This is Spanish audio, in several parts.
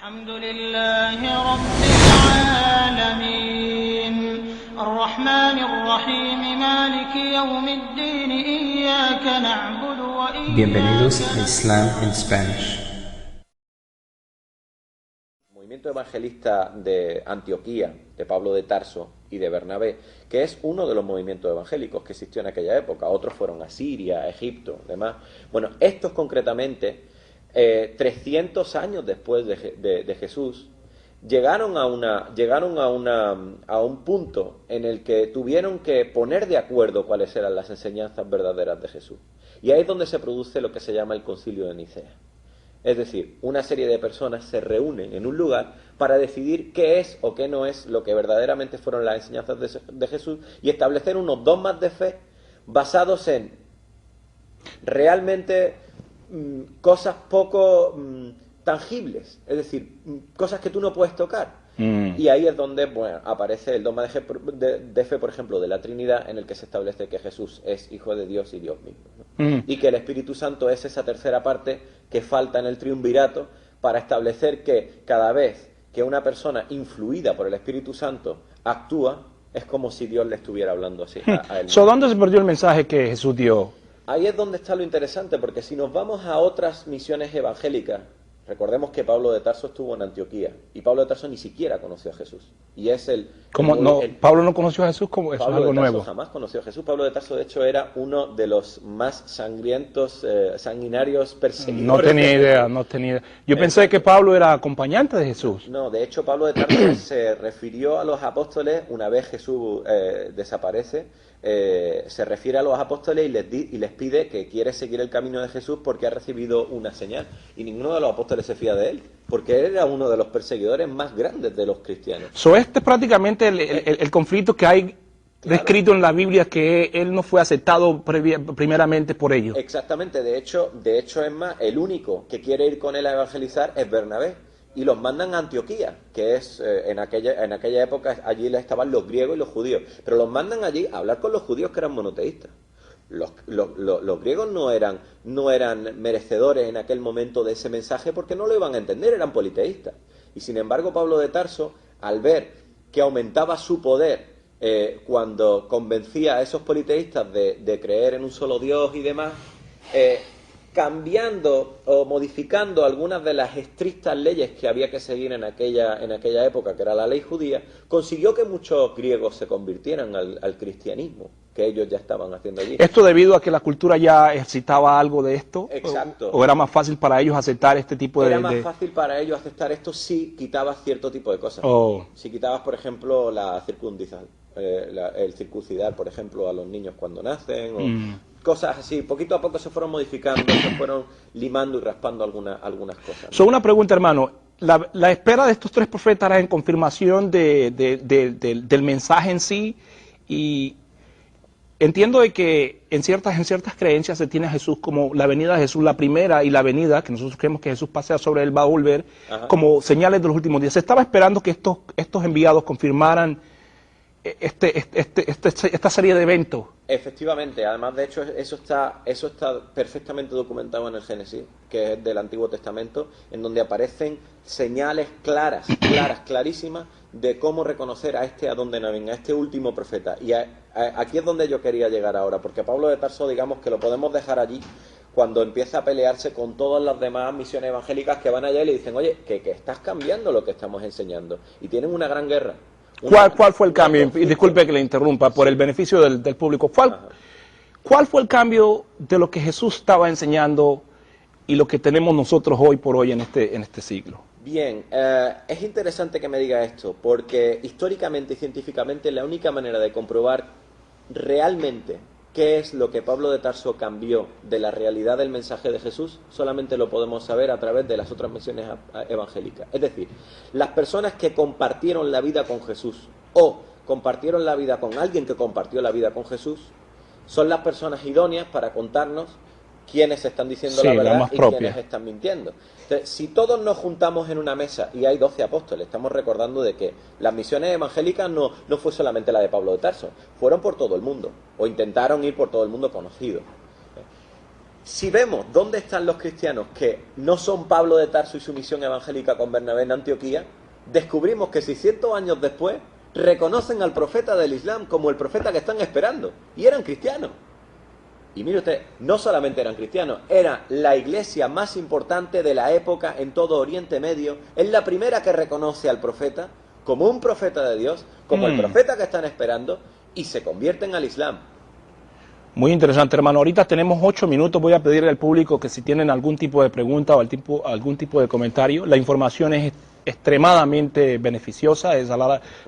الحمد لله رب العالمين الرحمن الرحيم مالك يوم الدين إياك نعبد وإياك Bienvenidos a Islam en Spanish. El movimiento evangelista de Antioquía, de Pablo de Tarso y de Bernabé, que es uno de los movimientos evangélicos que existió en aquella época. Otros fueron a Siria, a Egipto, demás. Bueno, estos concretamente, 300 años después de Jesús, llegaron a un punto en el que tuvieron que poner de acuerdo cuáles eran las enseñanzas verdaderas de Jesús. Y ahí es donde se produce lo que se llama el Concilio de Nicea. Es decir, una serie de personas se reúnen en un lugar para decidir qué es o qué no es lo que verdaderamente fueron las enseñanzas de Jesús y establecer unos dogmas de fe basados en realmente cosas poco tangibles, es decir, cosas que tú no puedes tocar. Y ahí es donde aparece el dogma de fe, por ejemplo, de la Trinidad, en el que se establece que Jesús es Hijo de Dios y Dios mismo, ¿no? Y que el Espíritu Santo es esa tercera parte que falta en el triunvirato para establecer que cada vez que una persona influida por el Espíritu Santo actúa, es como si Dios le estuviera hablando así a él. ¿Dónde se perdió el mensaje que Jesús dio? Ahí es donde está lo interesante, porque si nos vamos a otras misiones evangélicas, recordemos que Pablo de Tarso estuvo en Antioquía, y Pablo de Tarso ni siquiera conoció a Jesús. Y es ¿Pablo no conoció a Jesús? Eso es algo nuevo. Jamás conoció a Jesús. Pablo de Tarso, de hecho, era uno de los más sangrientos, sanguinarios perseguidores. No tenía idea. Yo pensé que Pablo era acompañante de Jesús. No, de hecho, Pablo de Tarso se refirió a los apóstoles una vez Jesús desaparece. Se refiere a los apóstoles y les pide que quiere seguir el camino de Jesús porque ha recibido una señal. Y ninguno de los apóstoles se fía de él, porque él era uno de los perseguidores más grandes de los cristianos. Este es prácticamente el conflicto que hay descrito en la Biblia, que él no fue aceptado primeramente por ellos. Exactamente, de hecho es más, el único que quiere ir con él a evangelizar es Bernabé. Y los mandan a Antioquía, que es en aquella época, allí estaban los griegos y los judíos. Pero los mandan allí a hablar con los judíos que eran monoteístas. Los griegos no eran merecedores en aquel momento de ese mensaje porque no lo iban a entender, eran politeístas. Y sin embargo Pablo de Tarso, al ver que aumentaba su poder cuando convencía a esos politeístas de creer en un solo Dios y demás, cambiando o modificando algunas de las estrictas leyes que había que seguir en aquella época, que era la ley judía, consiguió que muchos griegos se convirtieran al cristianismo, que ellos ya estaban haciendo allí. ¿Esto debido a que la cultura ya excitaba algo de esto? Exacto. ¿O era más fácil para ellos aceptar este tipo de...? Era más fácil para ellos aceptar esto si quitabas cierto tipo de cosas. Si quitabas, por ejemplo, la circuncisión, el circuncidar, por ejemplo, a los niños cuando nacen, o cosas así. Poquito a poco se fueron modificando, se fueron limando y raspando algunas cosas, ¿no? Una pregunta, hermano. La espera de estos tres profetas era en confirmación del mensaje en sí, y entiendo de que en ciertas creencias se tiene a Jesús como la venida de Jesús, la primera, y la venida, que nosotros creemos que Jesús pasea sobre él, va a volver, como señales de los últimos días. Se estaba esperando que estos enviados confirmaran esta serie de eventos. Efectivamente, además de hecho eso está perfectamente documentado en el Génesis, que es del Antiguo Testamento, en donde aparecen señales clarísimas de cómo reconocer a este Adón de Nabín, a este último profeta. Y aquí es donde yo quería llegar ahora, porque Pablo de Tarso, digamos que lo podemos dejar allí cuando empieza a pelearse con todas las demás misiones evangélicas que van allá y le dicen, oye, que estás cambiando lo que estamos enseñando, y tienen una gran guerra. ¿Cuál fue el cambio? Y disculpe que le interrumpa, por el beneficio del público. ¿Cuál fue el cambio de lo que Jesús estaba enseñando y lo que tenemos nosotros hoy por hoy en este siglo? Bien, es interesante que me diga esto, porque históricamente y científicamente la única manera de comprobar realmente qué es lo que Pablo de Tarso cambió de la realidad del mensaje de Jesús, solamente lo podemos saber a través de las otras misiones evangélicas. Es decir, las personas que compartieron la vida con Jesús o compartieron la vida con alguien que compartió la vida con Jesús, son las personas idóneas para contarnos quiénes están diciendo la verdad y quiénes están mintiendo. Entonces, si todos nos juntamos en una mesa y hay 12 apóstoles, estamos recordando de que las misiones evangélicas no fue solamente la de Pablo de Tarso, fueron por todo el mundo, o intentaron ir por todo el mundo conocido. Si vemos dónde están los cristianos que no son Pablo de Tarso y su misión evangélica con Bernabé en Antioquía, descubrimos que 600 años después reconocen al profeta del Islam como el profeta que están esperando. Y eran cristianos. Y mire usted, no solamente eran cristianos, era la iglesia más importante de la época en todo Oriente Medio. Es la primera que reconoce al profeta como un profeta de Dios, como el profeta que están esperando, y se convierten al Islam. Muy interesante, hermano. Ahorita tenemos 8 minutos. Voy a pedirle al público que si tienen algún tipo de pregunta o algún tipo de comentario. La información es extremadamente beneficiosa, es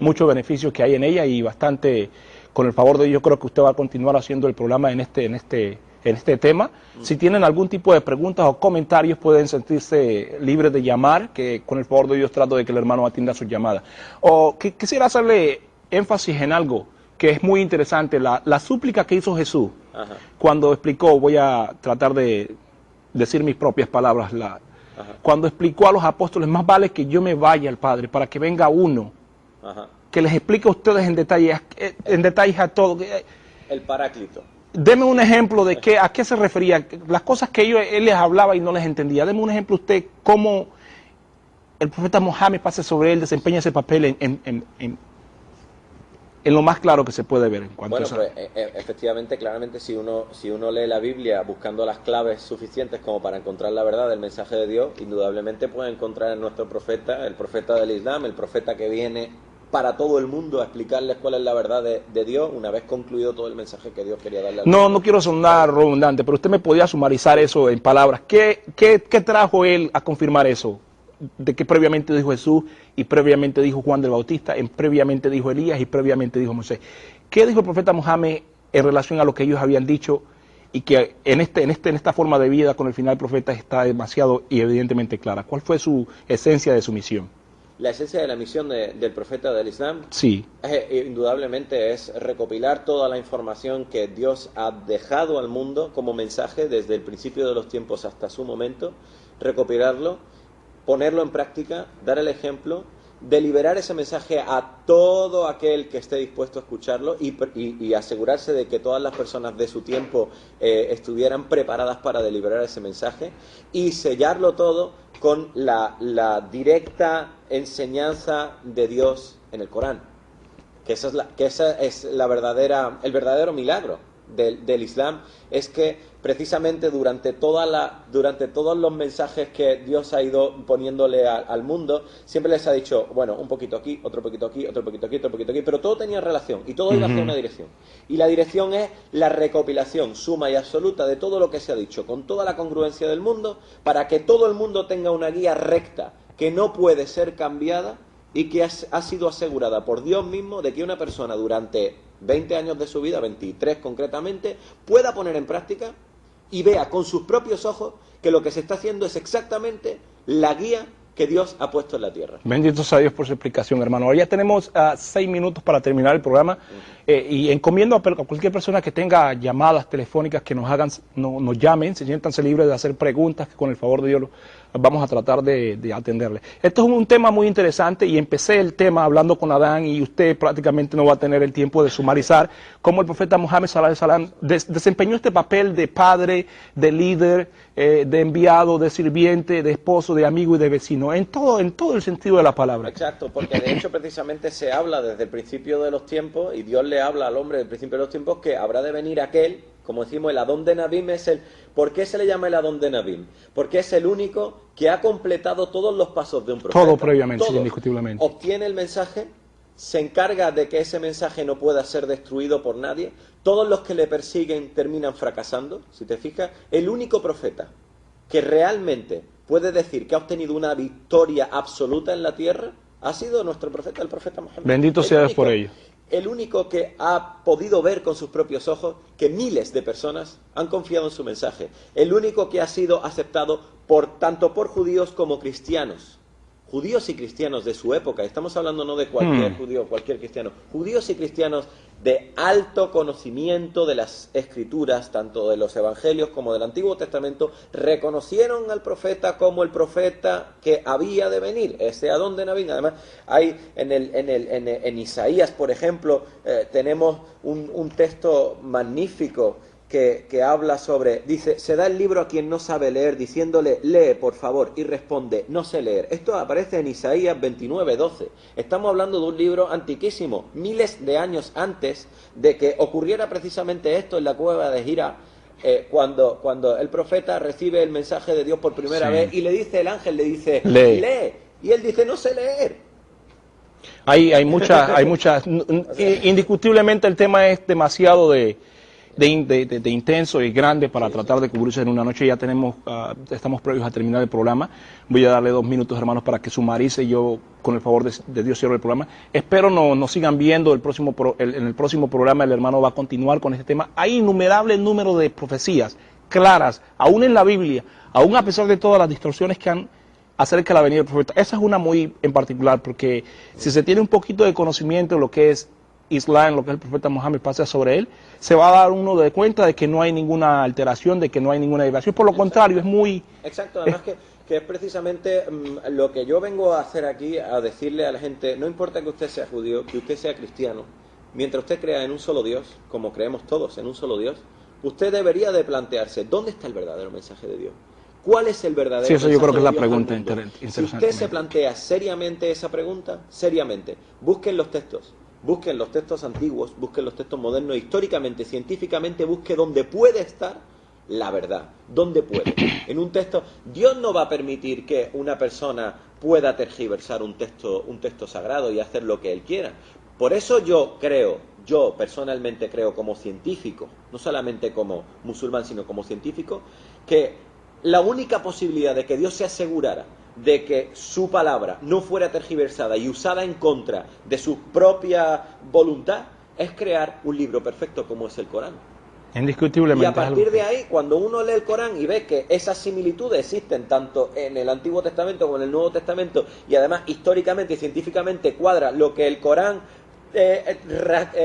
muchos beneficios que hay en ella y bastante, con el favor de Dios, creo que usted va a continuar haciendo el programa en este tema. Si tienen algún tipo de preguntas o comentarios, pueden sentirse libres de llamar, que con el favor de Dios trato de que el hermano atienda sus llamadas. O quisiera hacerle énfasis en algo que es muy interesante, la súplica que hizo Jesús. Ajá. Cuando explicó, voy a tratar de decir mis propias palabras, cuando explicó a los apóstoles, más vale que yo me vaya al Padre para que venga uno, Ajá. que les explique a ustedes en detalle a todo. El Paráclito. Deme un ejemplo de a qué se refería, las cosas que él les hablaba y no les entendía. Deme un ejemplo usted cómo el profeta Mohammed pasa sobre él, desempeña ese papel en lo más claro que se puede ver en cuanto a eso. Pues efectivamente, claramente, si uno lee la Biblia buscando las claves suficientes como para encontrar la verdad del mensaje de Dios, indudablemente puede encontrar en nuestro profeta, el profeta del Islam, el profeta que viene para todo el mundo a explicarles cuál es la verdad de Dios una vez concluido todo el mensaje que Dios quería darle al mundo. No quiero sonar redundante, pero usted me podía sumarizar eso en palabras. ¿Qué trajo él a confirmar eso? De que previamente dijo Jesús y previamente dijo Juan del Bautista, previamente dijo Elías y previamente dijo Moisés. ¿Qué dijo el profeta Mohammed en relación a lo que ellos habían dicho y que en esta forma de vida con el final del profeta está demasiado y evidentemente clara? ¿Cuál fue su esencia de su misión? La esencia de la misión del profeta del Islam, sí, indudablemente es recopilar toda la información que Dios ha dejado al mundo como mensaje desde el principio de los tiempos hasta su momento, recopilarlo, ponerlo en práctica, dar el ejemplo, deliberar ese mensaje a todo aquel que esté dispuesto a escucharlo y asegurarse de que todas las personas de su tiempo estuvieran preparadas para deliberar ese mensaje y sellarlo todo con la directa enseñanza de Dios en el Corán, que esa es el verdadero milagro del Islam, es que precisamente durante todos los mensajes que Dios ha ido poniéndole al mundo, siempre les ha dicho, bueno, un poquito aquí, otro poquito aquí, otro poquito aquí, otro poquito aquí, pero todo tenía relación y todo iba hacia una dirección. Y la dirección es la recopilación suma y absoluta de todo lo que se ha dicho, con toda la congruencia del mundo, para que todo el mundo tenga una guía recta, que no puede ser cambiada y que ha sido asegurada por Dios mismo de que una persona durante 20 años de su vida, 23 concretamente, pueda poner en práctica y vea con sus propios ojos que lo que se está haciendo es exactamente la guía que Dios ha puesto en la tierra. Bendito sea Dios por su explicación, hermano. Ahora ya tenemos 6 minutos para terminar el programa y encomiendo a cualquier persona que tenga llamadas telefónicas que nos llamen, se siéntanse libres de hacer preguntas, que con el favor de Dios vamos a tratar de atenderle. Esto es un tema muy interesante y empecé el tema hablando con Adán y usted prácticamente no va a tener el tiempo de sumarizar cómo el profeta Mohammed sallallahu alaihi wasallam desempeñó este papel de padre, de líder, de enviado, de sirviente, de esposo, de amigo y de vecino, en todo el sentido de la palabra. Exacto, porque de hecho precisamente se habla desde el principio de los tiempos y Dios le habla al hombre desde el principio de los tiempos que habrá de venir aquel, como decimos, el Adón de Nabim es el... ¿Por qué se le llama el Adón de Nabim? Porque es el único que ha completado todos los pasos de un profeta. Todo previamente, sí, indiscutiblemente. Obtiene el mensaje, se encarga de que ese mensaje no pueda ser destruido por nadie. Todos los que le persiguen terminan fracasando. Si te fijas, el único profeta que realmente puede decir que ha obtenido una victoria absoluta en la tierra ha sido nuestro profeta, el profeta Mohammed. Bendito sea Dios por ello. El único que ha podido ver con sus propios ojos que miles de personas han confiado en su mensaje. El único que ha sido aceptado tanto por judíos como cristianos. Judíos y cristianos de su época. Estamos hablando no de cualquier judío o cualquier cristiano. Judíos y cristianos de alto conocimiento de las escrituras, tanto de los evangelios como del Antiguo Testamento, reconocieron al profeta como el profeta que había de venir, ese Adón de Nabim. Además, hay en Isaías, por ejemplo, tenemos un texto magnífico que habla sobre, dice, se da el libro a quien no sabe leer, diciéndole, lee por favor, y responde, no sé leer. Esto aparece en Isaías 29:12. Estamos hablando de un libro antiquísimo, miles de años antes de que ocurriera precisamente esto en la cueva de Hira, cuando el profeta recibe el mensaje de Dios por primera vez y le dice, el ángel le dice, lee, y él dice, no sé leer. Hay muchas, indiscutiblemente el tema es demasiado de intenso y grande para tratar de cubrirse en una noche. Ya estamos previos a terminar el programa. Voy a darle 2 minutos, hermanos, para que sumarice. Yo, con el favor de Dios, cierro el programa. Espero nos sigan viendo. En el próximo programa el hermano va a continuar con este tema. Hay innumerables números de profecías claras, aún en la Biblia, aún a pesar de todas las distorsiones que han acerca de la venida del profeta. Esa es una muy en particular, porque si se tiene un poquito de conocimiento de lo que es Islam, lo que el profeta Mohammed pasa sobre él, se va a dar uno de cuenta de que no hay ninguna alteración, de que no hay ninguna desviación. Por lo contrario, es muy... Exacto, además que es precisamente lo que yo vengo a hacer aquí, a decirle a la gente, no importa que usted sea judío, que usted sea cristiano, mientras usted crea en un solo Dios, como creemos todos en un solo Dios, usted debería de plantearse, ¿dónde está el verdadero mensaje de Dios? ¿Cuál es el verdadero mensaje de Dios? Sí, eso yo creo que es la pregunta interesante. Si usted se plantea seriamente esa pregunta, seriamente, busquen los textos antiguos, busquen los textos modernos, históricamente, científicamente, busque donde puede estar la verdad, donde puede. En un texto, Dios no va a permitir que una persona pueda tergiversar un texto sagrado y hacer lo que él quiera. Por eso yo personalmente creo como científico, no solamente como musulmán, sino como científico, que la única posibilidad de que Dios se asegurara de que su palabra no fuera tergiversada y usada en contra de su propia voluntad es crear un libro perfecto como es el Corán. Indiscutiblemente. Y a partir de ahí, cuando uno lee el Corán y ve que esas similitudes existen tanto en el Antiguo Testamento como en el Nuevo Testamento, y además históricamente y científicamente cuadra lo que el Corán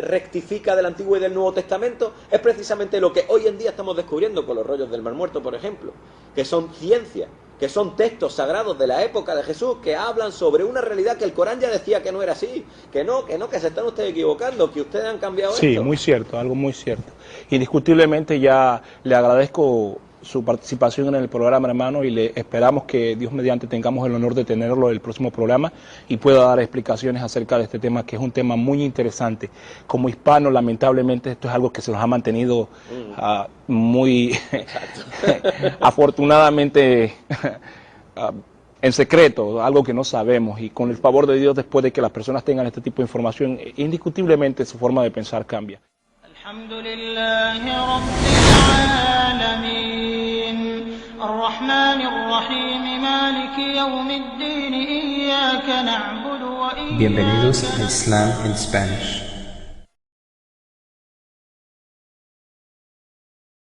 rectifica del Antiguo y del Nuevo Testamento, es precisamente lo que hoy en día estamos descubriendo con los rollos del Mar Muerto, por ejemplo, que son ciencia, que son textos sagrados de la época de Jesús que hablan sobre una realidad que el Corán ya decía que no era así, que se están ustedes equivocando, que ustedes han cambiado esto. Sí, muy cierto, algo muy cierto. Indiscutiblemente ya le agradezco su participación en el programa, hermano, y le esperamos que Dios mediante tengamos el honor de tenerlo en el próximo programa y pueda dar explicaciones acerca de este tema, que es un tema muy interesante. Como hispano, lamentablemente, esto es algo que se nos ha mantenido muy afortunadamente en secreto, algo que no sabemos, y con el favor de Dios, después de que las personas tengan este tipo de información, indiscutiblemente su forma de pensar cambia. Alhamdulillahi Rabbil Alamin, Ar-Rahmanir Rahim, Maliki Yawmiddin, Iyyaka na'budu wa iyyaka nasta'in. Bienvenidos a Islam en Spanish.